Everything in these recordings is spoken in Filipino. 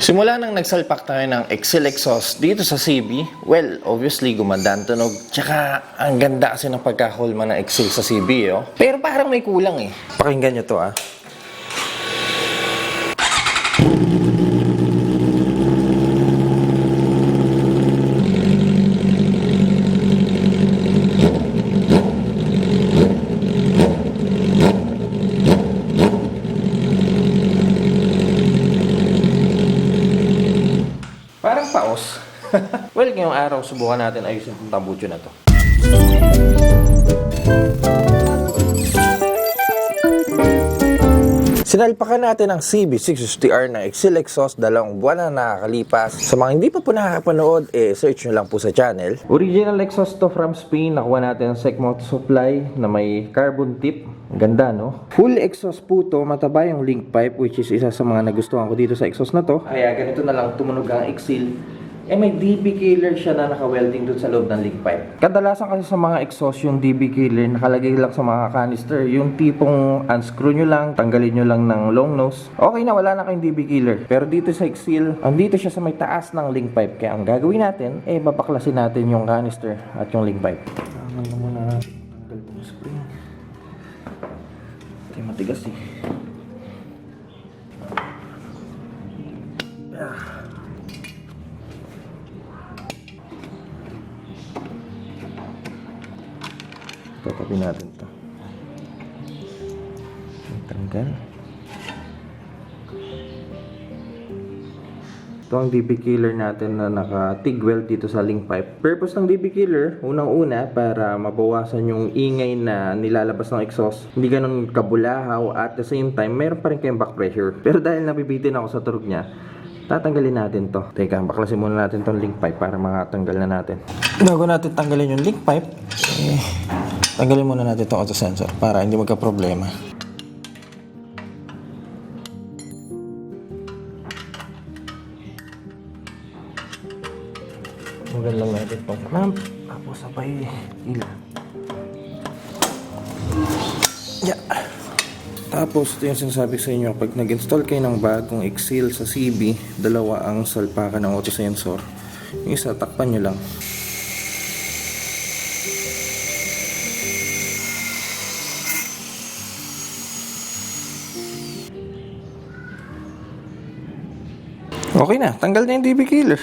Simula nang nagsalpak tayo ng Excel exhaust dito sa CB, well, obviously gumanda ang tunog. Tsaka ang ganda kasi ng pagkakulma ng Excel sa CB, oh. Pero parang may kulang eh. Pakinggan nyo to, ah. Parang paos. Well, ngayong araw, subukan natin ayusin itong tambutso na to. Sinalpakan natin ang CB650R na Excel exhaust 2 buwan na nakakalipas. Sa mga hindi pa po nakakapanood, search nyo lang po sa channel. Original exhaust to from Spain. Nakuha natin ang segment supply na may carbon tip. Ganda, no? Full exhaust po to. Mataba yung link pipe, which is isa sa mga nagustuhan ko dito sa exhaust na to. Kaya ganito na lang tumunog ang Excel. May DB killer siya na naka-welding doon sa loob ng link pipe. Kadalasan kasi sa mga exhaust, yung DB killer nakalagay lang sa mga canister. Yung tipong unscrew nyo lang, tanggalin nyo lang ng long nose. Okay na, wala na kayong DB killer. Pero dito sa Excel, andito siya sa may taas ng link pipe. Kaya ang gagawin natin, babaklasin natin yung canister at yung link pipe. Tanggal na muna natin. Tanggal po yung screw. Ito yung matigas eh. Tatapin natin ito. Tanggal. Ito ang DB killer natin na naka-TIG weld dito sa link pipe. Purpose ng DB killer, unang-una, para mabawasan yung ingay na nilalabas ng exhaust. Hindi ganun kabulahaw at the same time, mayroon pa rin kayong back pressure. Pero dahil nabibitin ako sa tunog niya, tatanggalin natin to. Teka, baklasin muna natin tong link pipe para makatanggal na natin. Bago natin tanggalin yung link pipe, tanggalin muna natin itong auto sensor para hindi magka-problema. Tanggal lang natin itong clamp, tapos sabay ilan. Yeah. Tapos ito yung sinasabi sa inyo, pag nag-install kayo ng bagong Excel sa CB, dalawa ang salpakan ng auto sensor. Yung isa, takpan nyo lang. Okay na, tanggal na yung DB killer.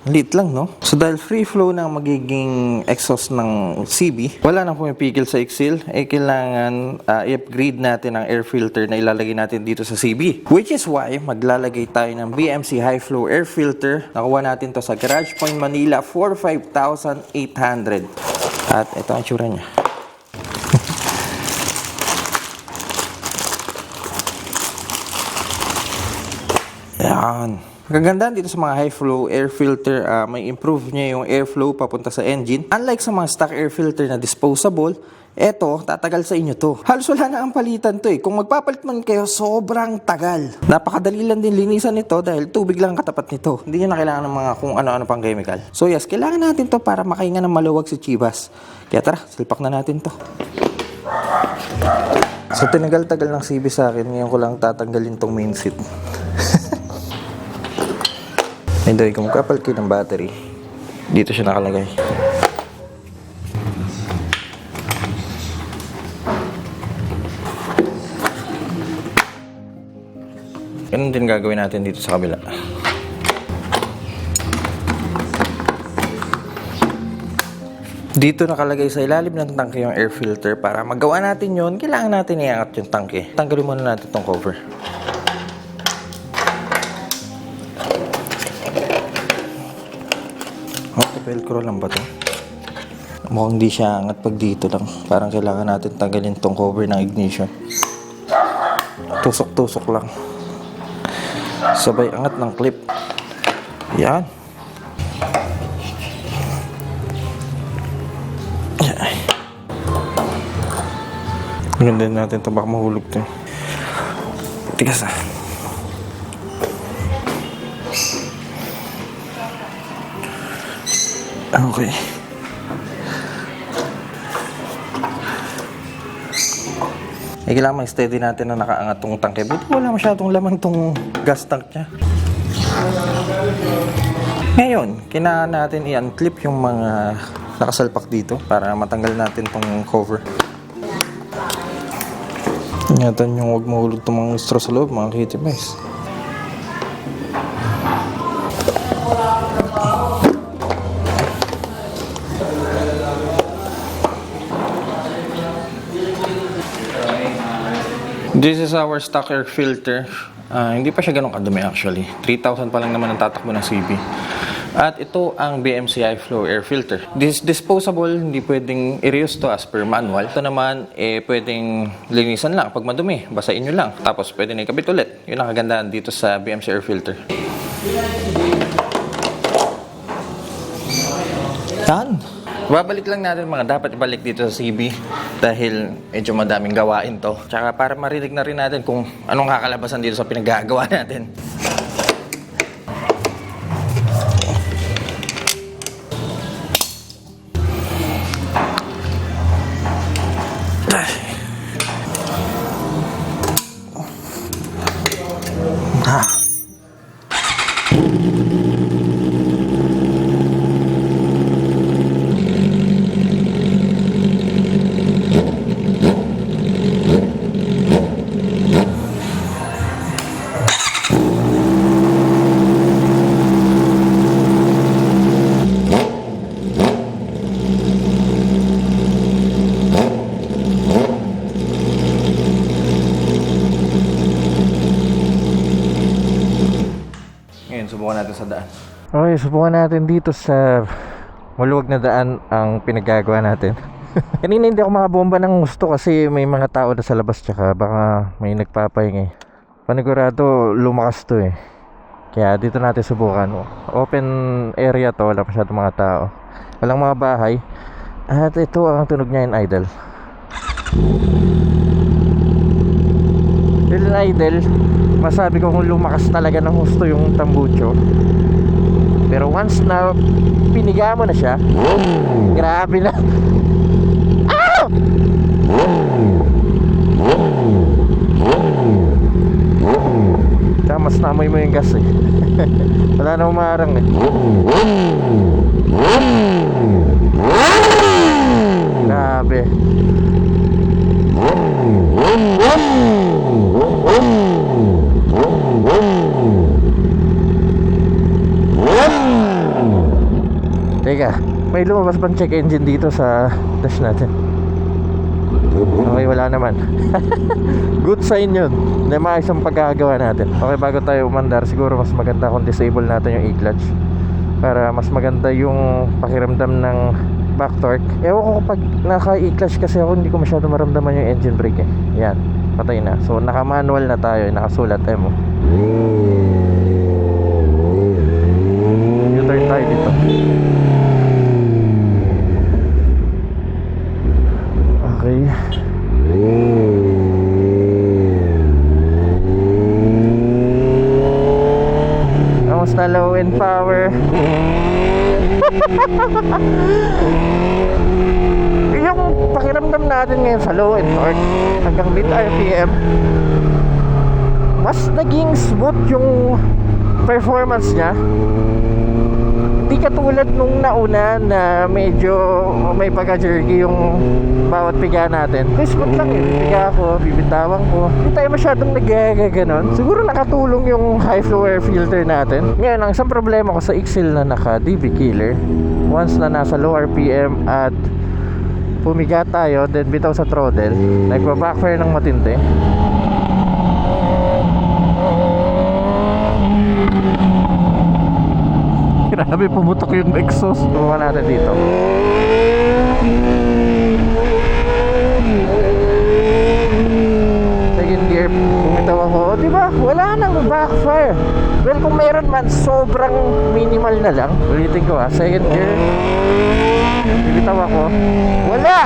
Lit lang, no? So dahil free flow na magiging exhaust ng CB, wala nang pumipigil sa Excel, kailangan i-upgrade natin ang air filter na ilalagay natin dito sa CB. Which is why maglalagay tayo ng BMC high flow air filter. Nakuha natin to sa Garage Point Manila for 5,800. At ito ang tsura niya. Yan. Magaganda dito sa mga high flow air filter, may improve niya yung airflow papunta sa engine. Unlike sa mga stock air filter na disposable, eto, tatagal sa inyo to. Halos wala na ang palitan to eh. Kung magpapalit man kayo, sobrang tagal. Napakadali lang din linisan nito dahil tubig lang katapat nito. Hindi nyo na kailangan ng mga kung ano-ano pang chemical. So yes, kailangan natin to para makahinga ng maluwag si Chivas. Kaya tara, silpak na natin to. So tinagal-tagal ng CB sa akin, ngayon ko lang tatanggalin tong main seat. Ito, kung magpapalit kayo ng battery, dito siya nakalagay. Ganun din gagawin natin dito sa kabila. Dito nakalagay sa ilalim ng tangke yung air filter. Para magawa natin yun, kailangan natin iangat yung tangke. Tanggalin muna natin itong cover. Velcro lang ba ito? Mukhang di siya angat pag dito lang. Parang kailangan natin tanggalin tong cover ng ignition. Tusok-tusok lang. Sabay angat ng clip. Yan. Ganda natin ito. Baka mahulog ito. Tigas ah. Okay. Kailangan may steady natin na nakaangat tong tangke. Buti wala masyadong laman tong gas tank niya. Ngayon, kailangan natin i-unclip yung mga nakasalpak dito para matanggal natin tong cover. Ingatan yung huwag mahulog itong mga straw sa loob, mga kitty mice. This is our stock air filter. Hindi pa siya ganun kadumi actually. 3,000 pa lang naman ang tatakbo ng CB. At ito ang BMCI Flow Air Filter. This is disposable, hindi pwedeng i-reuse to as per manual. Ito naman, pwedeng linisan lang pag madumi. Basain nyo lang. Tapos pwede na ikabit ulit. Yun ang kagandahan dito sa BMCI Air Filter. Yan. Babalik lang natin mga dapat ibalik dito sa CB dahil medyo madaming gawain to. Tsaka para marinig na rin natin kung anong kakalabasan dito sa pinaggagawa natin. Subukan natin sa daan. Okay, subukan natin dito sa maluwag na daan ang pinagagawa natin. Kanina hindi ako makabomba ng gusto kasi may mga tao na sa labas tsaka baka may nagpapahinga. Panigurado lumakas to eh. Kaya dito natin subukan. Open area to, wala masyadong mga tao. Walang mga bahay. At ito ang tunog niya in idle. In idle, masabi ko kung lumakas talaga ng husto yung tambucho. Pero once na piniga mo na siya, grabe na. Ah! Tsaka mas namoy mo yung gas eh. Wala na umarang eh. Grabe. Teka, may lumabas pang check engine dito sa dash natin. Okay, wala naman. Good sign yun na maayos ang pagkakagawa natin. Okay, bago tayo umandar, siguro mas maganda kung disable natin yung e-clutch para mas maganda yung pakiramdam ng back torque. Ewan ko kapag naka-e-clutch kasi ako hindi ko masyado maramdaman yung engine brake eh. Yan, patay na. So naka-manual na tayo, nakasulat mo. U-turn tayo dito. Okay. Kamusta low in power? Yung pakiramdam natin ngayon sa low and torque hanggang mid RPM, mas naging smooth yung performance niya. Hindi katulad nung nauna na medyo may pagka-jerky yung bawat piga natin. Kasi smooth lang yun. Piga ako, bibitawan ko. Hindi tayo masyadong nag-ganon. Siguro nakatulong yung high flow air filter natin. Ngayon, ang isang problema ko sa Excel na naka DB killer, once na nasa low RPM at pumiga tayo, then bitaw sa throttle, nagpa-backfire ng matindi. Grabe, pumutok yung exhaust. Tumawa natin dito. Second gear, bumitaw ako. O diba, wala nang backfire. Well, kung meron man, sobrang minimal na lang. Ulitin ko ha, second gear, bumitaw ako. Wala!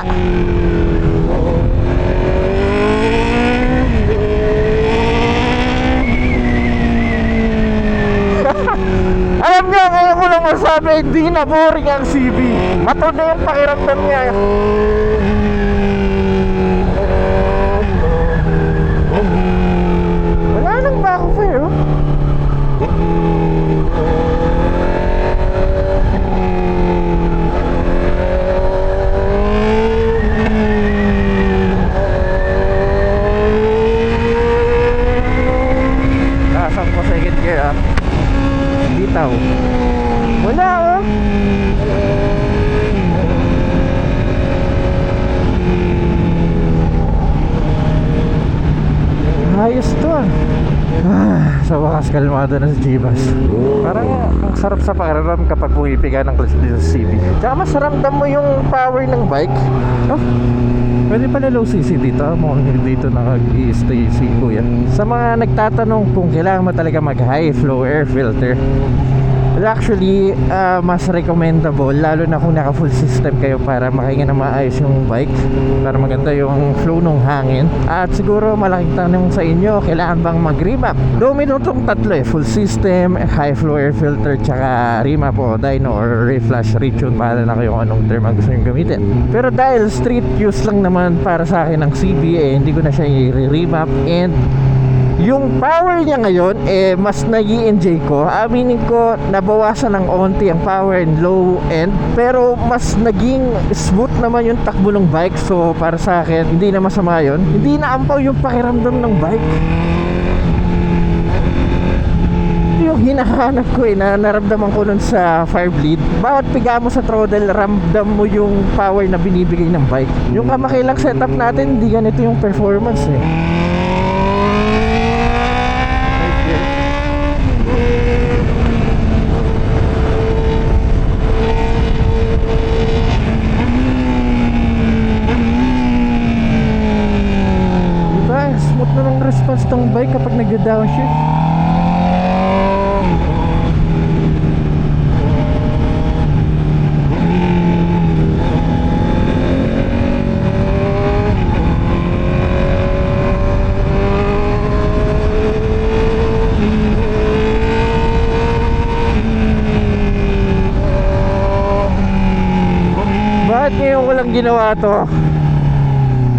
Alam niyo, ngayon ko lang masabi, hindi na boring ang CB. Matod na yung pakiramdam niya. Wala nang backfire, oh. bitaw. Wala oh. Ayos to ah. Sa wakas kalmado na si G-Bus. Parang ang sarap sa pakiramdam kapag pumipiga ng clutch dito sa CB. Tsaka mas ramdam mo yung power ng bike. Oh, pwede pala low CC dito. Mukhang dito nag-i-stay si Kuya. Sa mga nagtatanong kung kailangan mo talaga mag high flow air filter, well, actually, mas recommendable lalo na kung naka full system kayo para makahinga na maayos yung bike, para maganda yung flow ng hangin. At siguro malaking tanong sa inyo, kailangan bang mag-remap? Domino itong tatlo eh, full system, high flow air filter, tsaka remap o dyno or reflash, retune, bahala na kayo kung anong term ang gusto nyo gamitin. Pero dahil street use lang naman para sa akin ng CB, hindi ko na siya i-remap, and yung power niya ngayon mas nag-i-enjoy ko. Aminin ko, nabawasan ng onti ang power and low end, pero mas naging smooth naman yung takbo ng bike. So para sa akin, hindi na masama yun. Hindi na ampaw yung pakiramdam ng bike. Yung hinahanap ko na naramdaman ko nun sa Firebleed. Bawat piga mo sa throttle, ramdam mo yung power na binibigay ng bike. Yung kamakilang setup natin, hindi ganito yung performance eh. Smooth na ng response ng bike kapag nagda-downshift. Bakit ngayon ko lang ginawa to?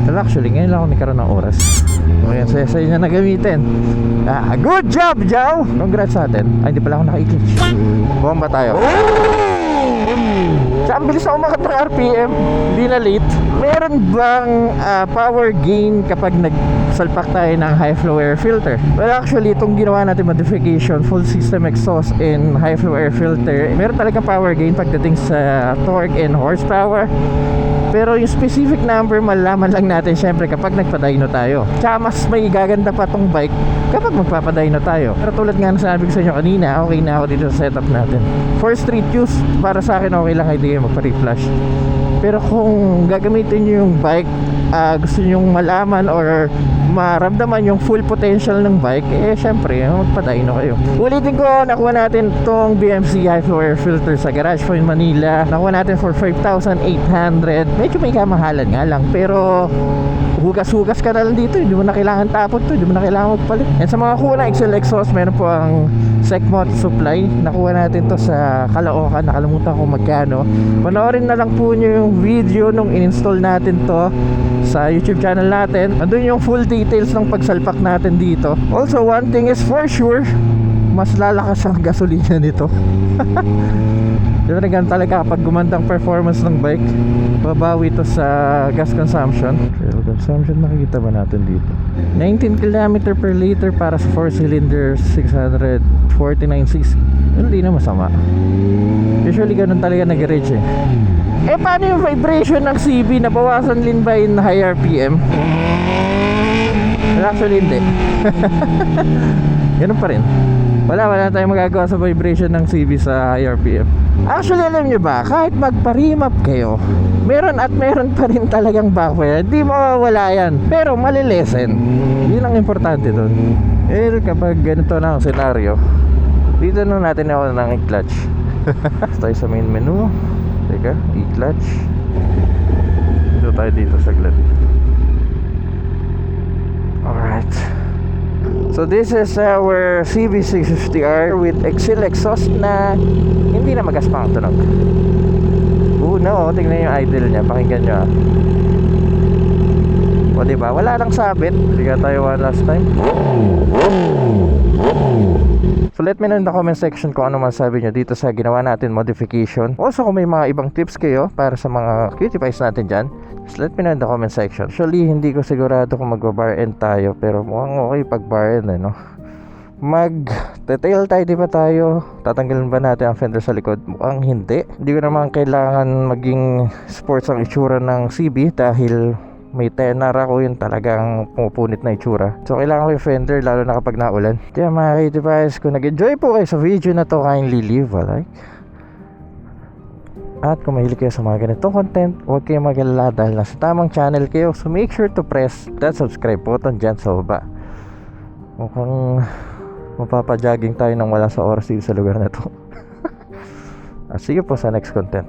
Well, actually, ngayon lang ako nagkaroon ng oras. Ngayon, sa inyo na gamitin. Good job, Jow! Congrats sa atin. Ay, hindi pala ako naka-clutch. Bomba tayo. Sa ang bilis ako umakat ng RPM, hindi na late. Meron bang power gain kapag nagsalpak tayo ng high flow air filter? Well, actually, itong ginawa natin modification, full system exhaust and high flow air filter, meron talagang power gain pagdating sa torque and horsepower. Pero yung specific number, malalaman lang natin syempre kapag nagpa-dyno tayo. Tsaka mas may gaganda pa tong bike kapag magpapa-dyno tayo. Pero tulad nga na sabi ko sa inyo kanina, okay na ako dito sa setup natin. For street use, para sa akin okay lang kahit di kayo magpa-reflash. Pero kung gagamitin nyo yung bike, gusto nyo malaman or maramdaman yung full potential ng bike, syempre magpa-dyno kayo. Ulitin ko, nakuha natin tong BMC high flow air filter sa Garage Point Manila. Nakuha natin for 5,800. Medyo may kamahalan nga lang, pero hugas-hugas ka na lang dito, hindi mo na kailangan tapon to, hindi mo na kailangan magpalit. And sa mga kuha ng Excel exhaust, meron po ang Secmot supply. Nakuha natin to sa Caloocan, nakalimutan ko magkano. Panoorin na lang po nyo yung video nung in-install natin to sa YouTube channel natin. Andun yung full details ng pagsalpak natin dito. Also, one thing is for sure, mas lalakas ang gasolina nito. Diba na ganun talaga kapag gumandang performance ng bike, babawi to sa gas consumption. Fuel consumption, makikita ba natin dito? 19 km per liter para sa 4 cylinder, 649cc. Hindi na masama. Usually ganun talaga nag-reach eh. Paano yung vibration ng CB? Nabawasan din ba in high RPM? Well, actually hindi. Ganun pa rin. Wala tayong magagawa sa vibration ng CB sa high RPM. Actually, alam nyo ba, kahit magpa-remap kayo, meron pa rin talagang backfire. Hindi mawawala yan, pero malilesen. Yun ang importante dun. Kapag ganito na ang senaryo, dito na natin ako ng i-clutch. Tayo sa main menu. Teka, i-clutch. Dito tayo dito saglit. Alright. So this is our CB650R with Exil exhaust na hindi na magaspang tunog. No, tingnan yung idle niya, pakinggan nyo. O diba, wala lang sabit. Liga tayo one last time. So let me know in the comment section kung ano masabi nyo dito sa ginawa natin modification. Also kung may mga ibang tips kayo para sa mga cutie pies natin dyan, just let me know in the comment section. Actually hindi ko sigurado kung magba-bar end tayo, pero mukhang okay pag bar end no. Mag-detail tidy ba tayo? Tatanggalin ba natin ang fender sa likod? Mukhang hindi. Hindi ko naman kailangan maging sports ang itsura ng CB dahil may tenar ako, yun talagang pumupunit na itsura. So kailangan ko yung fender lalo na kapag naulan. Kaya mga ka-device, kung nag-enjoy po kayo sa video na to, kindly leave a like. At kung mahilig kayo sa mga ganitong content, huwag kayong mag-alala dahil nasa tamang channel kayo. So make sure to press that subscribe button dyan sa baba. Mukhang mapapajogging tayo nang wala sa oras dito sa lugar na to. See you po sa next content.